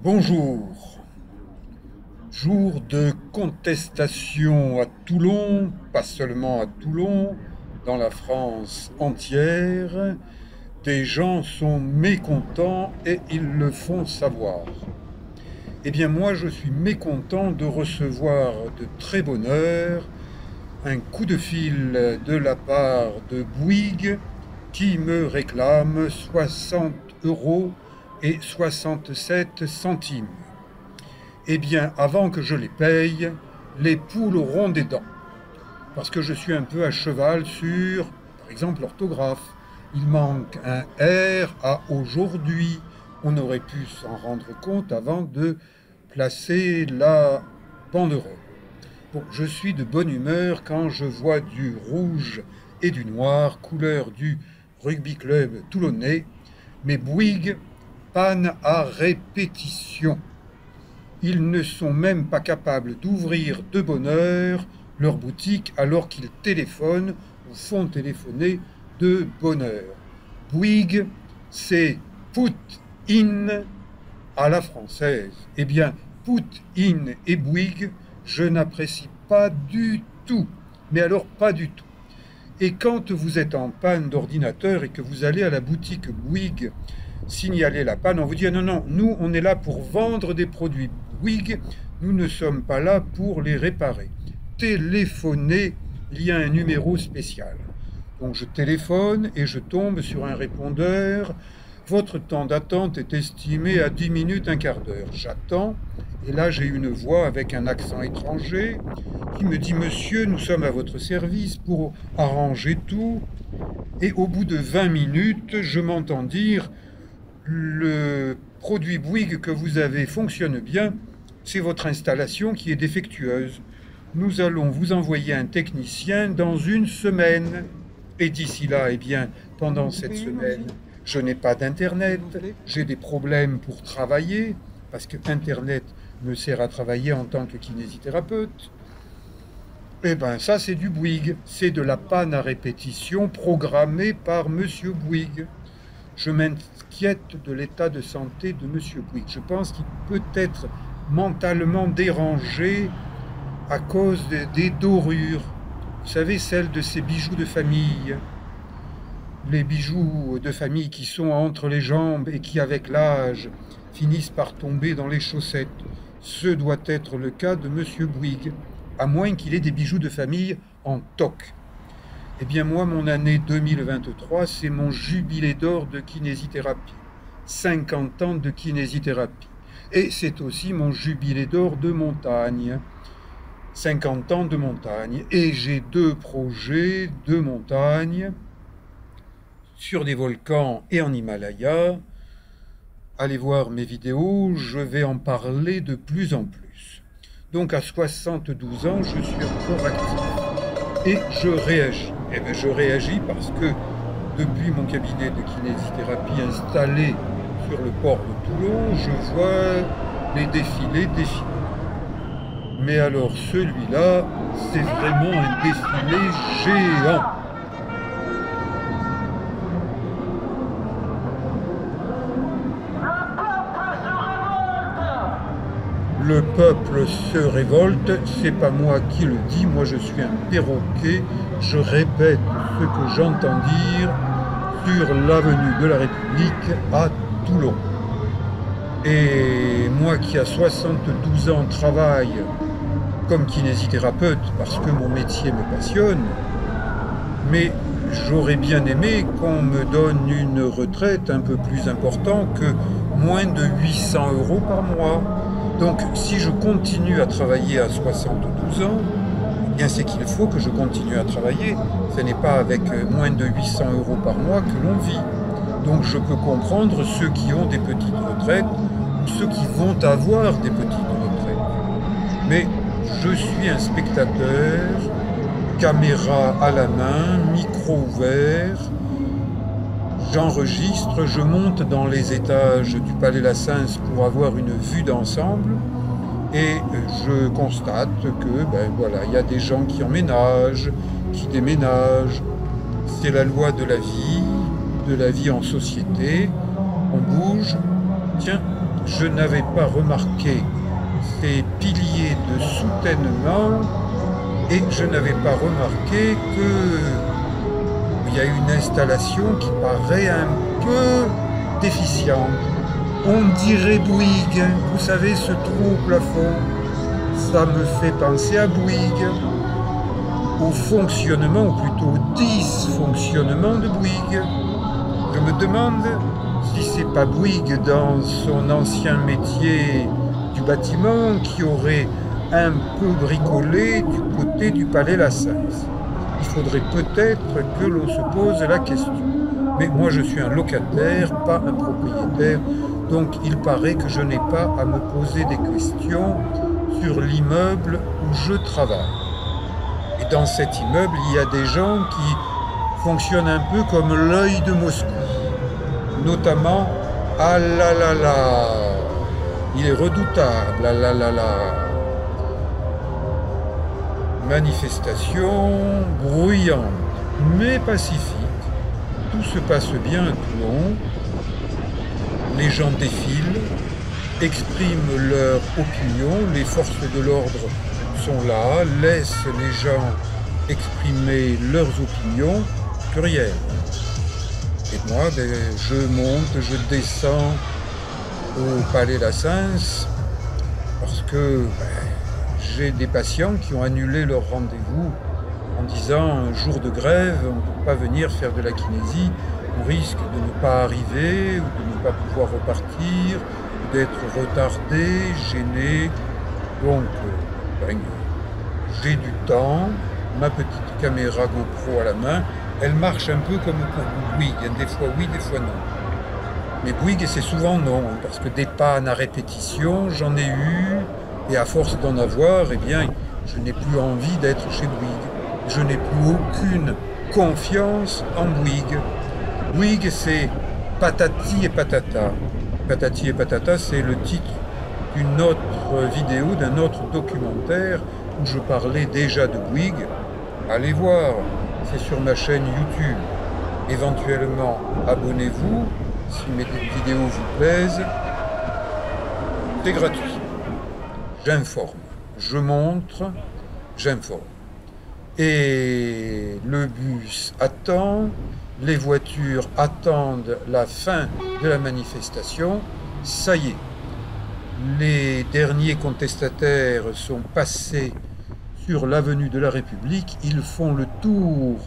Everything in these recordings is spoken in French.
Bonjour. Jour de contestation à Toulon, pas seulement à Toulon, dans la France entière. Des gens sont mécontents et ils le font savoir. Eh bien moi je suis mécontent de recevoir de très bonne heure un coup de fil de la part de Bouygues qui me réclame 60 € et 67 centimes. Eh bien, avant que je les paye, les poules auront des dents. Parce que je suis un peu à cheval sur, par exemple, l'orthographe. Il manque un R à aujourd'hui. On aurait pu s'en rendre compte avant de placer la banderole. Bon, je suis de bonne humeur quand je vois du rouge et du noir, couleur du rugby club toulonnais, mais Bouygues panne à répétition. Ils ne sont même pas capables d'ouvrir de bonne heure leur boutique alors qu'ils téléphonent ou font téléphoner de bonne heure. Bouygues, c'est put in à la française. Eh bien, put in et Bouygues, je n'apprécie pas du tout. Mais alors pas du tout. Et quand vous êtes en panne d'ordinateur et que vous allez à la boutique Bouygues signaler la panne, on vous dit ah non, non, nous on est là pour vendre des produits Bouygues, nous ne sommes pas là pour les réparer. Téléphonez, il y a un numéro spécial. Donc je téléphone et je tombe sur un répondeur. Votre temps d'attente est estimé à 10 minutes, un quart d'heure. J'attends, et là j'ai une voix avec un accent étranger qui me dit Monsieur, nous sommes à votre service pour arranger tout. Et au bout de 20 minutes, je m'entends dire le produit Bouygues que vous avez fonctionne bien, c'est votre installation qui est défectueuse. Nous allons vous envoyer un technicien dans une semaine. Et d'ici là, eh bien, pendant cette semaine, je n'ai pas d'internet, j'ai des problèmes pour travailler, parce que internet me sert à travailler en tant que kinésithérapeute. Eh bien, ça, c'est du Bouygues. C'est de la panne à répétition programmée par Monsieur Bouygues. Je m'inquiète de l'état de santé de Monsieur Bouygues. Je pense qu'il peut être mentalement dérangé à cause des dorures. Vous savez, celles de ces bijoux de famille. Les bijoux de famille qui sont entre les jambes et qui, avec l'âge, finissent par tomber dans les chaussettes. Ce doit être le cas de Monsieur Bouygues, à moins qu'il ait des bijoux de famille en toc. Eh bien moi, mon année 2023, c'est mon jubilé d'or de kinésithérapie. 50 ans de kinésithérapie. Et c'est aussi mon jubilé d'or de montagne. 50 ans de montagne. Et j'ai 2 projets de montagne sur des volcans et en Himalaya. Allez voir mes vidéos, je vais en parler de plus en plus. Donc à 72 ans, je suis encore actif. Et je réagis. Eh bien, je réagis parce que depuis mon cabinet de kinésithérapie installé sur le port de Toulon, je vois les défilés défiler. Mais alors celui-là, c'est vraiment un défilé géant. Le peuple se révolte, c'est pas moi qui le dis, moi je suis un perroquet, je répète ce que j'entends dire sur l'avenue de la République à Toulon. Et moi qui à 72 ans travaille comme kinésithérapeute parce que mon métier me passionne, mais j'aurais bien aimé qu'on me donne une retraite un peu plus importante que moins de 800 € par mois. Donc si je continue à travailler à 72 ans, eh bien c'est qu'il faut que je continue à travailler. Ce n'est pas avec moins de 800 € par mois que l'on vit. Donc je peux comprendre ceux qui ont des petites retraites ou ceux qui vont avoir des petites retraites. Mais je suis un spectateur, caméra à la main, micro ouvert, j'enregistre, je monte dans les étages du Palais Lassens pour avoir une vue d'ensemble et je constate que voilà, il y a des gens qui emménagent, qui déménagent. C'est la loi de la vie en société. On bouge. Tiens, je n'avais pas remarqué ces piliers de soutènement et je n'avais pas remarqué qu'il y a une installation qui paraît un peu déficiente. On dirait Bouygues, vous savez, ce trou au plafond, ça me fait penser à Bouygues, au fonctionnement, ou plutôt au dysfonctionnement de Bouygues. Je me demande si c'est pas Bouygues dans son ancien métier du bâtiment qui aurait un peu bricolé du côté du Palais Lassens. Il faudrait peut-être que l'on se pose la question. Mais moi je suis un locataire, pas un propriétaire, donc il paraît que je n'ai pas à me poser des questions sur l'immeuble où je travaille. Et dans cet immeuble, il y a des gens qui fonctionnent un peu comme l'œil de Moscou. Notamment, ah là là là, il est redoutable, ah là là là. Manifestation bruyante, mais pacifique. Tout se passe bien à Toulon. Les gens défilent, expriment leur opinion, les forces de l'ordre sont là, laissent les gens exprimer leurs opinions, plurielles. Et moi, je monte, je descends au Palais Lassens parce que j'ai des patients qui ont annulé leur rendez-vous en disant jour de grève, on ne peut pas venir faire de la kinésie, on risque de ne pas arriver ou de ne pas pouvoir repartir, d'être retardé, gêné. Donc, j'ai du temps, ma petite caméra GoPro à la main, elle marche un peu comme pour Bouygues, des fois oui, des fois non. Mais Bouygues, c'est souvent non, parce que des pannes à répétition, j'en ai eu, et à force d'en avoir, eh bien, je n'ai plus envie d'être chez Bouygues. Je n'ai plus aucune confiance en Bouygues. Bouygues, c'est patati et patata. Patati et patata, c'est le titre d'une autre vidéo, d'un autre documentaire où je parlais déjà de Bouygues. Allez voir, c'est sur ma chaîne YouTube. Éventuellement, abonnez-vous si mes vidéos vous plaisent. C'est gratuit. J'informe, je montre, j'informe. Et le bus attend, les voitures attendent la fin de la manifestation. Ça y est, les derniers contestataires sont passés sur l'avenue de la République. Ils font le tour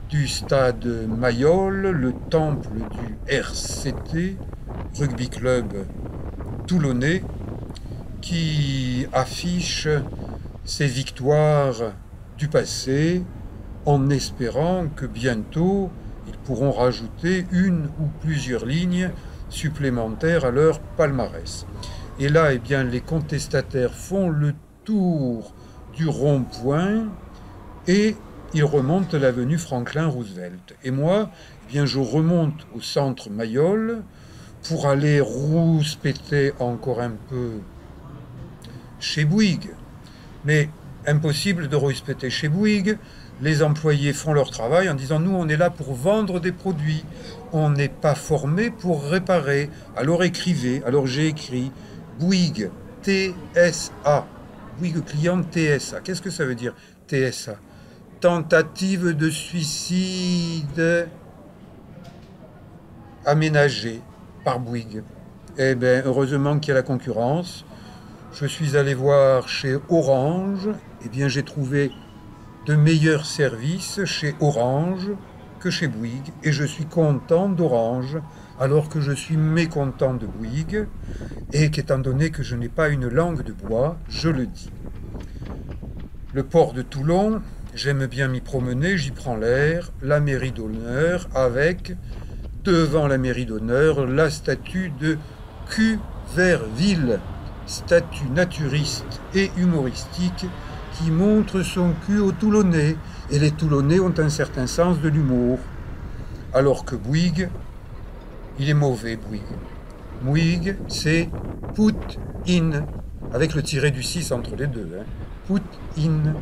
du stade Mayol, le temple du RCT, Rugby Club toulonnais, qui affiche ses victoires du passé en espérant que bientôt ils pourront rajouter une ou plusieurs lignes supplémentaires à leur palmarès. Et là, eh bien, les contestataires font le tour du rond-point et ils remontent l'avenue Franklin Roosevelt. Et moi, eh bien, je remonte au centre Mayol pour aller rouspéter encore un peu chez Bouygues. Mais impossible de rouspéter chez Bouygues. Les employés font leur travail en disant « Nous, on est là pour vendre des produits. On n'est pas formé pour réparer. Alors écrivez. » Alors j'ai écrit Bouygues TSA. Bouygues client TSA. Qu'est-ce que ça veut dire TSA? Tentative de suicide aménagée par Bouygues. Eh bien, heureusement qu'il y a la concurrence. Je suis allé voir chez Orange. Eh bien, j'ai trouvé de meilleurs services chez Orange que chez Bouygues. Et je suis content d'Orange, alors que je suis mécontent de Bouygues. Et qu'étant donné que je n'ai pas une langue de bois, je le dis. Le port de Toulon, j'aime bien m'y promener, j'y prends l'air. La mairie d'honneur avec, devant la mairie d'honneur, la statue de Cuverville, statue naturiste et humoristique qui montre son cul aux Toulonnais. Et les Toulonnais ont un certain sens de l'humour. Alors que Bouygues, il est mauvais, Bouygues. Bouygues, c'est put in, avec le tiré du 6 entre les deux. Put in.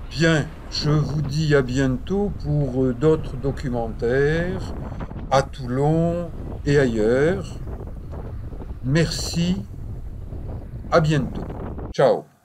Bien, je vous dis à bientôt pour d'autres documentaires à Toulon et ailleurs. Merci, à bientôt. Ciao.